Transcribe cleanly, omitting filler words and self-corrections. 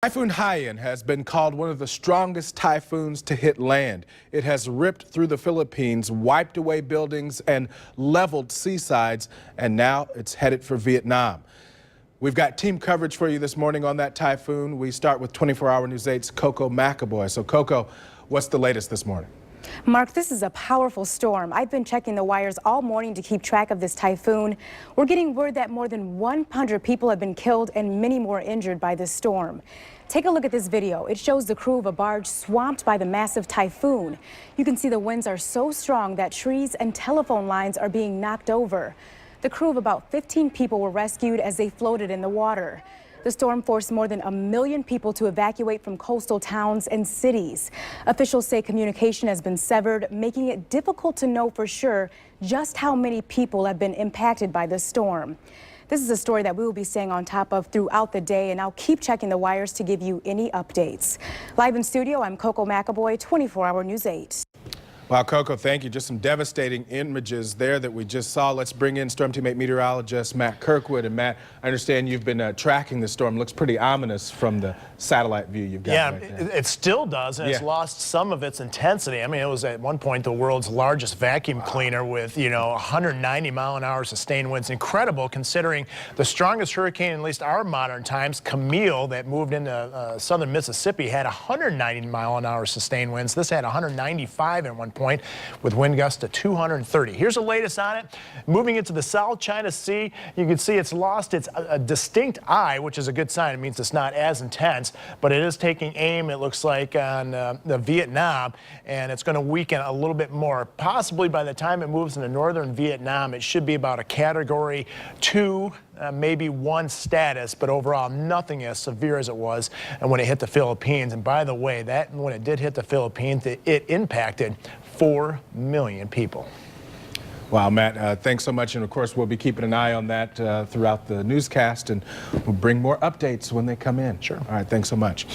Typhoon Haiyan has been called one of the strongest typhoons to hit land. It has ripped through the Philippines, wiped away buildings and leveled seasides, and now it's headed for Vietnam. We've got team coverage for you this morning on that typhoon. We start with 24-hour News 8's Coco McAvoy. So Coco, what's the latest this morning? Mark, this is a powerful storm. I've been checking the wires all morning to keep track of this typhoon. We're getting word that more than 100 people have been killed and many more injured by this storm. Take a look at this video. It shows the crew of a barge swamped by the massive typhoon. You can see the winds are so strong that trees and telephone lines are being knocked over. The crew of about 15 people were rescued as they floated in the water. The storm forced more than 1 million people to evacuate from coastal towns and cities. Officials say communication has been severed, making it difficult to know for sure just how many people have been impacted by the storm. This is a story that we will be staying on top of throughout the day, and I'll keep checking the wires to give you any updates. Live in studio, I'm Coco McAvoy, 24-hour News 8. Wow, Coco, thank you. Just some devastating images there that we just saw. Let's bring in Storm Teammate meteorologist Matt Kirkwood. And Matt, I understand you've been tracking the storm. Looks pretty ominous from the satellite view you've got. Yeah, right there. It still does, and it's lost some of its intensity. I mean, it was at one point the world's largest vacuum cleaner with, 190-mile-an-hour sustained winds. Incredible considering the strongest hurricane in at least our modern times, Camille, that moved into southern Mississippi, had 190-mile-an-hour sustained winds. This had 195 at one point with wind gusts to 230. Here's the latest on it. Moving into the South China Sea, you can see it's lost its distinct eye, which is a good sign. It means it's not as intense, but it is taking aim, it looks like, on the Vietnam, and it's going to weaken a little bit more. Possibly by the time it moves into northern Vietnam, it should be about a Category 2, maybe 1 status, but overall nothing as severe as it was and when it hit the Philippines. And by the way, that when it did hit the Philippines, it impacted 4 million people. Wow, Matt, thanks so much. And of course, we'll be keeping an eye on that throughout the newscast, and we'll bring more updates when they come in. Sure. All right, thanks so much.